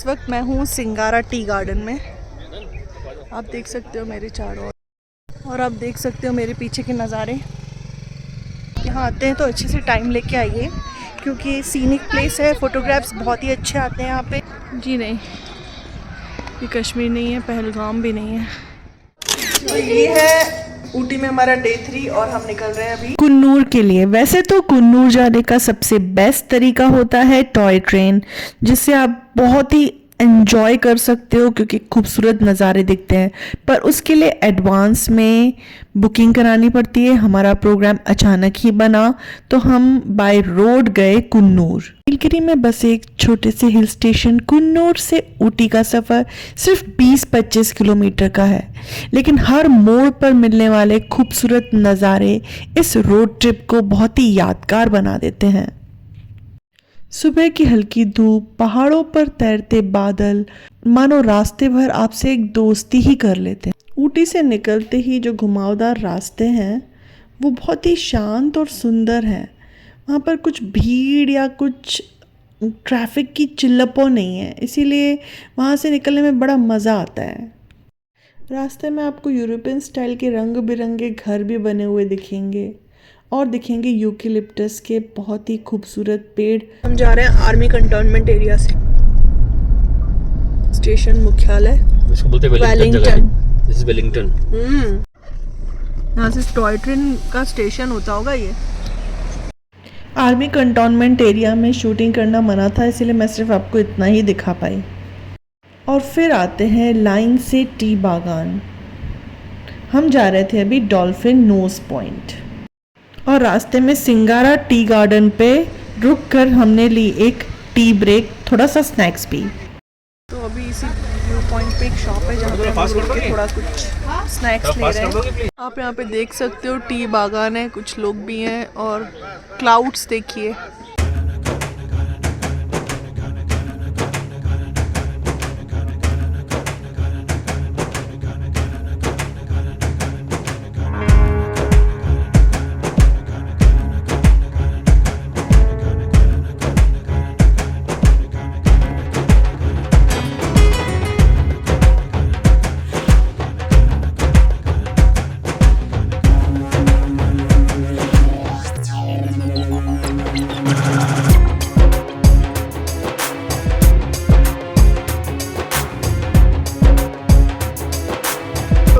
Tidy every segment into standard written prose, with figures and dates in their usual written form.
वक्त मैं हूँ सिंगारा टी गार्डन में। आप देख सकते हो मेरे चारों ओर, और आप देख सकते हो मेरे पीछे के नज़ारे। यहाँ आते हैं तो अच्छे से टाइम लेके आइए, क्योंकि सीनिक प्लेस है, फोटोग्राफ्स बहुत ही अच्छे आते हैं यहाँ पे। जी नहीं, ये कश्मीर नहीं है, पहलगाम भी नहीं है। तो ये है ऊटी में हमारा डे 3 और हम निकल रहे हैं अभी कुन्नूर के लिए। वैसे तो कुन्नूर जाने का सबसे बेस्ट तरीका होता है टॉय ट्रेन, जिससे आप बहुत ही एंजॉय कर सकते हो क्योंकि खूबसूरत नज़ारे दिखते हैं। पर उसके लिए एडवांस में बुकिंग करानी पड़ती है। हमारा प्रोग्राम अचानक ही बना तो हम बाय रोड गए कुन्नूर। नीलगिरी में बस एक छोटे से हिल स्टेशन कुन्नूर से ऊटी का सफ़र सिर्फ 20-25 किलोमीटर का है, लेकिन हर मोड़ पर मिलने वाले खूबसूरत नज़ारे इस रोड ट्रिप को बहुत ही यादगार बना देते हैं। सुबह की हल्की धूप, पहाड़ों पर तैरते बादल, मानो रास्ते भर आपसे एक दोस्ती ही कर लेते हैं। ऊटी से निकलते ही जो घुमावदार रास्ते हैं वो बहुत ही शांत और सुंदर हैं। वहाँ पर कुछ भीड़ या कुछ ट्रैफिक की चिल्लपो नहीं है, इसीलिए वहाँ से निकलने में बड़ा मज़ा आता है। रास्ते में आपको यूरोपियन स्टाइल के रंग बिरंगे घर भी बने हुए दिखेंगे और दिखेंगे यूकेलिप्टस के बहुत ही खूबसूरत पेड़। हम जा रहे हैं आर्मी कंटोनमेंट एरिया से स्टेशन मुख्यालय इसको बोलते हैं वेलिंगटन। This is Wellington. यहाँ से टॉय ट्रेन का स्टेशन होता होगा ये। आर्मी कंटोनमेंट एरिया में शूटिंग करना मना था, इसलिए मैं सिर्फ आपको इतना ही दिखा पाई। और फिर आते हैं लाइन से टी बागान। हम जा रहे थे अभी डॉल्फिन नोज पॉइंट और रास्ते में सिंगारा टी गार्डन पे रुक कर हमने ली एक टी ब्रेक, थोड़ा सा स्नैक्स पी। तो अभी इसी व्यू पॉइंट पे एक शॉप है जहाँ पे हम रुक के थोड़ा कुछ स्नैक्स ले रहे हैं। आप यहाँ पे देख सकते हो टी बागान है, कुछ लोग भी हैं और क्लाउड्स देखिए।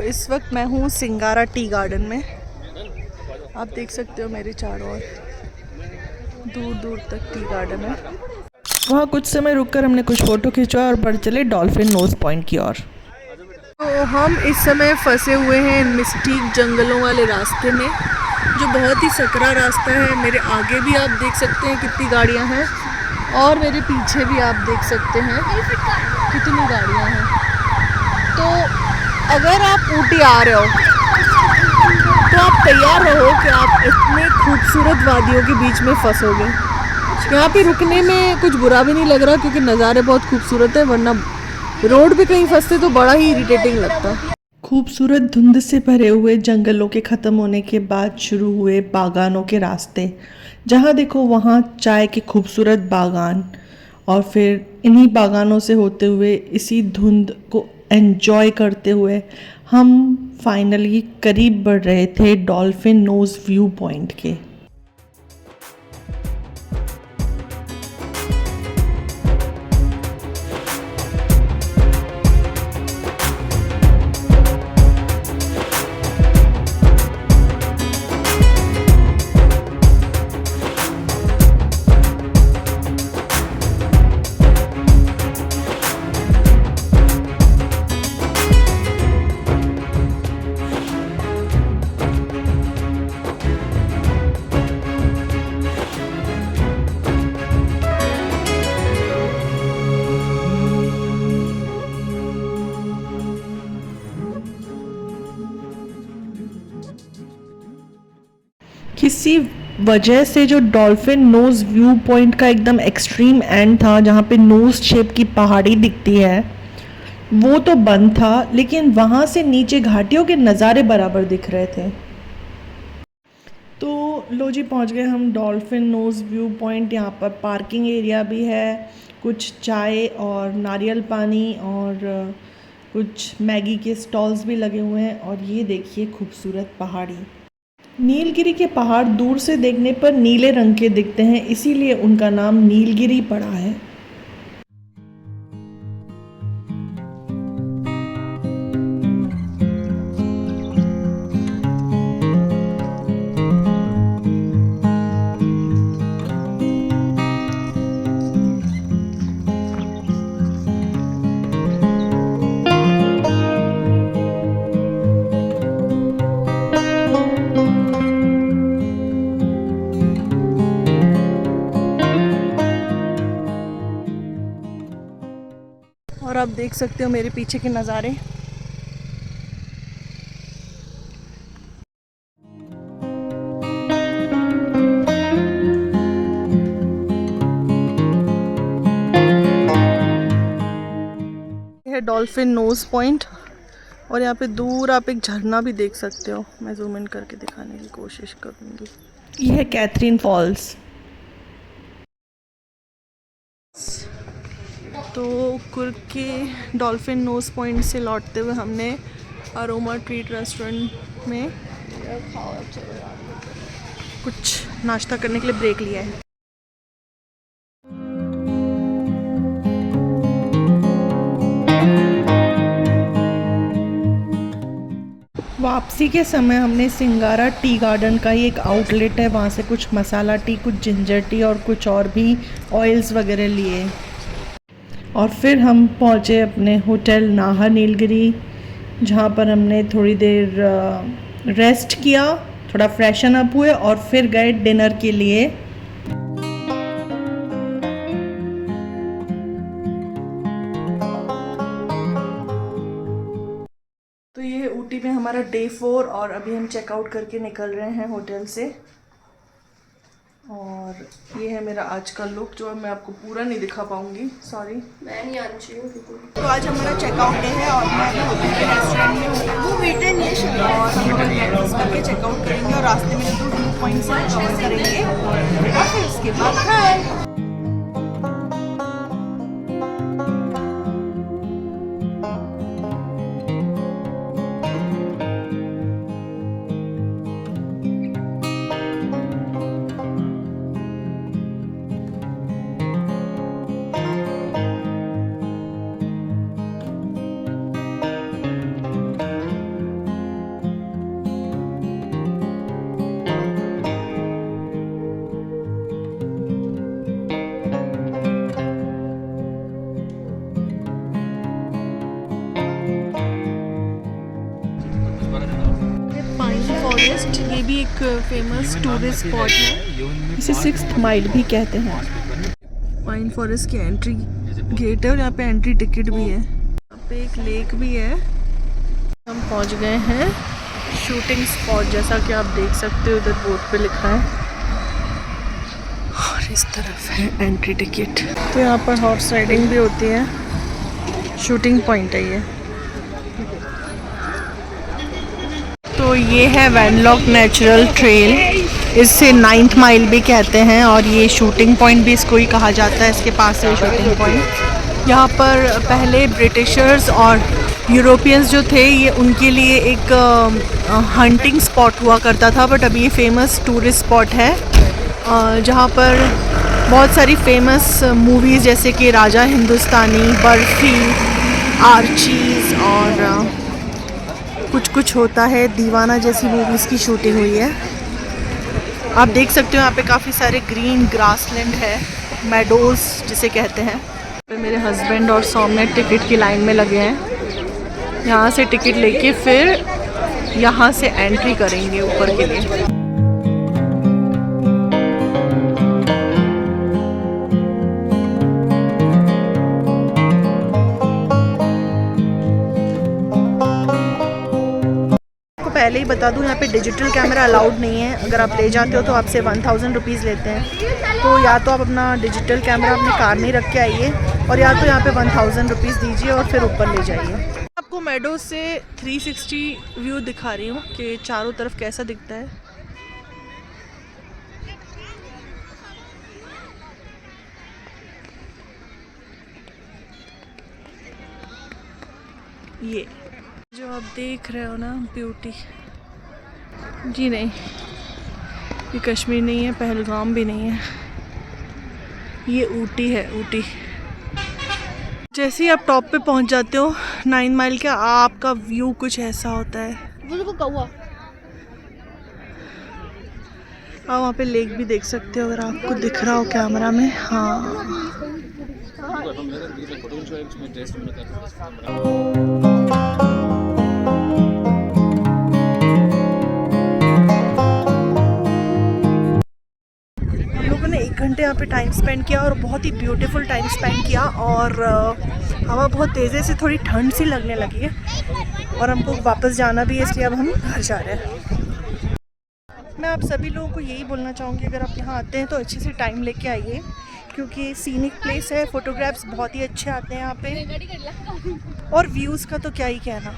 इस वक्त मैं हूँ सिंगारा टी गार्डन में। आप देख सकते हो मेरे चारों ओर, दूर दूर तक टी गार्डन है। वहाँ कुछ समय रुककर हमने कुछ फ़ोटो खिंचवाया और बढ़ चले डॉल्फिन नोज पॉइंट की ओर। तो हम इस समय फंसे हुए हैं मिस्टीक जंगलों वाले रास्ते में, जो बहुत ही सकरा रास्ता है। मेरे आगे भी आप देख सकते हैं कितनी गाड़ियाँ हैं और मेरे पीछे भी आप देख सकते हैं कितनी गाड़ियाँ हैं। तो अगर आप ऊटी आ रहे हो तो आप तैयार रहो कि आप इतने खूबसूरत वादियों के बीच में फंसोगे। यहाँ पे रुकने में कुछ बुरा भी नहीं लग रहा क्योंकि नज़ारे बहुत खूबसूरत है, वरना रोड पे कहीं फंसते तो बड़ा ही इरिटेटिंग लगता। खूबसूरत धुंध से भरे हुए जंगलों के ख़त्म होने के बाद शुरू हुए बागानों के रास्ते। जहाँ देखो वहाँ चाय के खूबसूरत बागान, और फिर इन्हीं बागानों से होते हुए इसी धुंध को एंजॉय करते हुए हम फाइनली करीब बढ़ रहे थे डॉल्फिन नोज व्यू पॉइंट के। किसी वजह से जो डॉल्फिन नोज व्यू पॉइंट का एकदम एक्सट्रीम एंड था, जहाँ पे नोज शेप की पहाड़ी दिखती है, वो तो बंद था, लेकिन वहाँ से नीचे घाटियों के नज़ारे बराबर दिख रहे थे। तो लो जी, पहुँच गए हम डॉल्फिन नोज व्यू पॉइंट। यहाँ पर पार्किंग एरिया भी है, कुछ चाय और नारियल पानी और कुछ मैगी के स्टॉल्स भी लगे हुए हैं। और ये देखिए खूबसूरत पहाड़ी। नीलगिरी के पहाड़ दूर से देखने पर नीले रंग के दिखते हैं, इसीलिए उनका नाम नीलगिरी पड़ा है। और आप देख सकते हो मेरे पीछे के नज़ारे। यह है डॉल्फिन नोज पॉइंट और यहाँ पे दूर आप एक झरना भी देख सकते हो। मैं जूम इन करके दिखाने की कोशिश करूँगी। यह है कैथरीन फॉल्स। तो कुर्ग के डॉल्फिन नोज पॉइंट से लौटते हुए हमने अरोमा ट्रीट रेस्टोरेंट में कुछ नाश्ता करने के लिए ब्रेक लिया है। वापसी के समय हमने सिंगारा टी गार्डन का ही एक आउटलेट है, वहाँ से कुछ मसाला टी, कुछ जिंजर टी और कुछ और भी ऑयल्स वगैरह लिए। और फिर हम पहुँचे अपने होटल नाहर नीलगिरी, जहाँ पर हमने थोड़ी देर रेस्ट किया, थोड़ा फ्रेशन अप हुए और फिर गए डिनर के लिए। तो ये है ऊटी में हमारा डे 4 और अभी हम चेकआउट करके निकल रहे हैं होटल से। और ये है मेरा आज का लुक, जो मैं आपको पूरा नहीं दिखा पाऊंगी, सॉरी। मैं नहीं आनी चाहिए। तो आज हमारा चेकआउट डे है और मैं होटल के रेस्टोरेंट में हूँ। वो वेटर नहीं है और हम लोग ब्रेकफास्ट करके चेकआउट करेंगे और रास्ते में 2 पॉइंट से कवर करेंगे और फिर उसके बाद खाएं। फॉरेस्ट, ये भी एक फेमस टूरिस्ट स्पॉट है। इसे 6th माइल भी कहते हैं। पाइन फॉरेस्ट की एंट्री गेट है और यहाँ पे एंट्री टिकट भी है। यहाँ पे एक लेक भी है। हम पहुँच गए हैं शूटिंग स्पॉट, जैसा कि आप देख सकते हो, इधर बोर्ड पे लिखा है और इस तरफ है एंट्री टिकट। तो यहाँ पर हॉर्स राइडिंग भी होती है। शूटिंग पॉइंट है ये। तो ये है वैनलॉक नेचुरल ट्रेल, इसे 9th माइल भी कहते हैं और ये शूटिंग पॉइंट भी इसको ही कहा जाता है। इसके पास है शूटिंग पॉइंट। यहाँ पर पहले ब्रिटिशर्स और यूरोपियंस जो थे, ये उनके लिए एक हंटिंग स्पॉट हुआ करता था, बट अभी ये फेमस टूरिस्ट स्पॉट है जहाँ पर बहुत सारी फेमस मूवीज़ जैसे कि राजा हिंदुस्तानी, बर्फी, आर्चीज़ और कुछ होता है, दीवाना जैसी मूवीज़ की शूटिंग हुई है। आप देख सकते हो यहाँ पे काफ़ी सारे ग्रीन ग्रासलैंड है, मेडोज जिसे कहते हैं। पे मेरे हस्बैंड और सौम्य टिकट की लाइन में लगे हैं। यहाँ से टिकट लेके फिर यहाँ से एंट्री करेंगे ऊपर के लिए। पहले ही बता दूं, यहाँ पे डिजिटल कैमरा अलाउड नहीं है। अगर आप ले जाते हो तो आपसे 1000 रुपीज़ लेते हैं। तो या तो आप अपना डिजिटल कैमरा अपनी कार में रख के आइए और या तो यहाँ पे 1000 रुपीज़ दीजिए और फिर ऊपर ले जाइए। आपको मेडो से 360 व्यू दिखा रही हूँ कि चारों तरफ कैसा दिखता है। ये जो आप देख रहे हो ना ब्यूटी, जी नहीं, ये कश्मीर नहीं है, पहलगाम भी नहीं है, ये ऊटी है, ऊटी। जैसे ही आप टॉप पे पहुंच जाते हो 9 माइल का, आपका व्यू कुछ ऐसा होता है। आप वहाँ पे लेक भी देख सकते हो अगर आपको दिख रहा हो कैमरा में। हाँ, एक घंटे यहाँ पे टाइम स्पेंड किया और बहुत ही ब्यूटीफुल टाइम स्पेंड किया। और हवा बहुत तेज़ी से, थोड़ी ठंड सी लगने लगी है और हमको वापस जाना भी है, इसलिए अब हम घर जा रहे हैं। मैं आप सभी लोगों को यही बोलना चाहूँगी, अगर आप यहाँ आते हैं तो अच्छे से टाइम लेके आइए, क्योंकि सीनिक प्लेस है, फ़ोटोग्राफ्स बहुत ही अच्छे आते हैं यहाँ पे, और व्यूज़ का तो क्या ही कहना।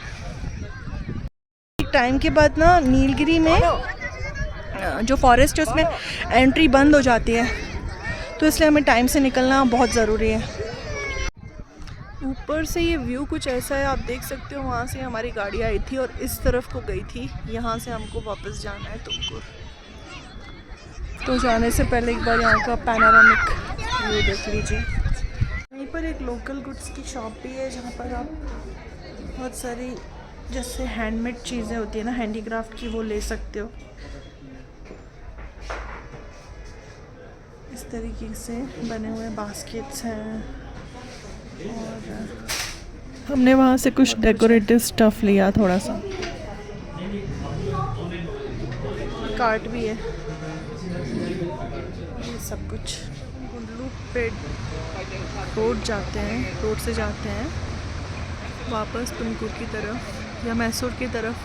एक टाइम के बाद ना नीलगिरी में जो फॉरेस्ट है उसमें एंट्री बंद हो जाती है, तो इसलिए हमें टाइम से निकलना बहुत ज़रूरी है। ऊपर से ये व्यू कुछ ऐसा है, आप देख सकते हो। वहाँ से हमारी गाड़ी आई थी और इस तरफ को गई थी, यहाँ से हमको वापस जाना है तुमको। तो जाने से पहले एक बार यहाँ का पैनोरामिक व्यू देख लीजिए। यहीं पर एक लोकल गुड्स की शॉप भी है, जहाँ पर आप बहुत सारी जैसे हैंडमेड चीज़ें होती है ना, हैंडीक्राफ्ट की, वो ले सकते हो। इस तरीके से बने हुए बास्केट्स हैं, और हमने वहाँ से कुछ डेकोरेटिव स्टफ़ लिया थोड़ा सा। कार्ट भी है, ये सब कुछ। गुंडलू पेट रोड जाते हैं, रोड से जाते हैं वापस तुमकुर की तरफ या मैसूर की तरफ,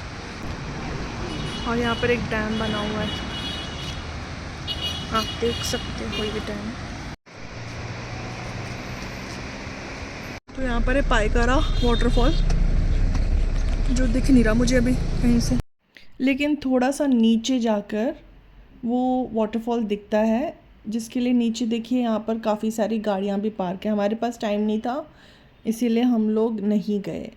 और यहाँ पर एक डैम बना हुआ है, आप देख सकते हो, कोई भी डैम। तो यहाँ पर है पायकारा वाटरफॉल, जो दिख नहीं रहा मुझे अभी कहीं से, लेकिन थोड़ा सा नीचे जाकर वो वाटरफॉल दिखता है, जिसके लिए नीचे देखिए यहाँ पर काफ़ी सारी गाड़ियाँ भी पार्क है। हमारे पास टाइम नहीं था, इसीलिए हम लोग नहीं गए।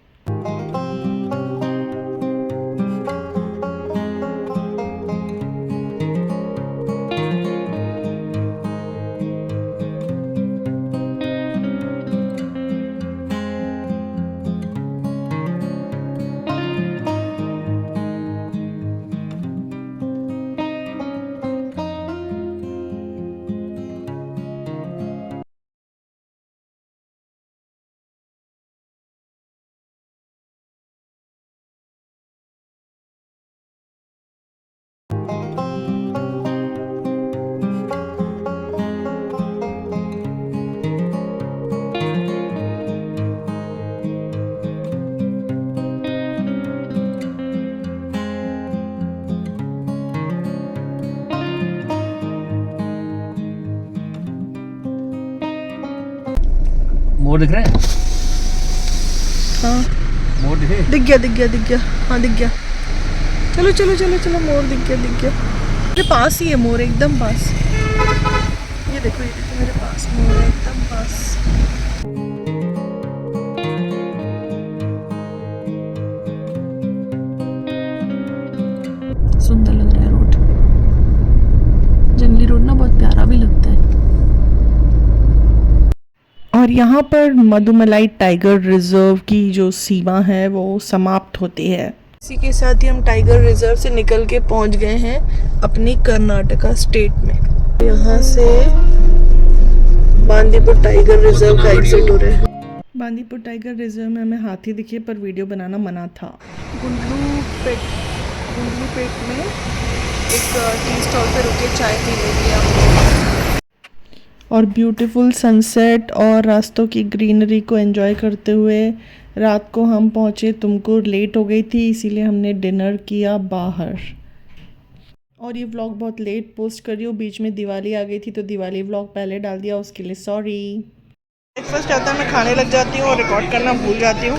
मोर दिख रहे हैं? हाँ, मोर दिखे? दिख गया, दिख गया, दिख गया। हाँ, दिख गया। चलो चलो चलो चलो, मोर दिख गया, दिख गया। मेरे पास ही है मोर, एकदम पास। ये देखो, ये देखो, मेरे पास मोर है, एकदम पास। सुंदर लग रहा है रोड, जंगली रोड ना, बहुत प्यारा भी लगता है। और यहाँ पर मधुमलाई टाइगर रिजर्व की जो सीमा है वो समाप्त होती है। इसी के साथ ही हम टाइगर रिजर्व से निकल के पहुँच गए हैं अपनी कर्नाटका स्टेट में। यहाँ से बांदीपुर टाइगर रिजर्व का एग्जिट हो रहा है। बांदीपुर टाइगर रिजर्व में हमें हाथी दिखे, पर वीडियो बनाना मना था। गुंडलू पेट में एक टी स्टॉल पे रुके चाय पी लेंगे हम, और ब्यूटीफुल सनसेट और रास्तों की ग्रीनरी को एंजॉय करते हुए रात को हम पहुँचे तुमकुर। लेट हो गई थी, इसीलिए हमने डिनर किया बाहर। और ये व्लॉग बहुत लेट पोस्ट कर रही हूँ, बीच में दिवाली आ गई थी तो दिवाली व्लॉग पहले डाल दिया, उसके लिए सॉरी। ब्रेकफास्ट आता है, मैं खाने लग जाती हूँ और रिकॉर्ड करना भूल जाती हूँ।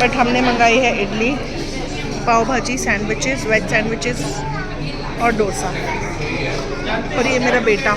बट हमने मंगाई है इडली, पाव भाजी, सैंडविचेस, वेज सैंडविचेस और डोसा। और ये मेरा बेटा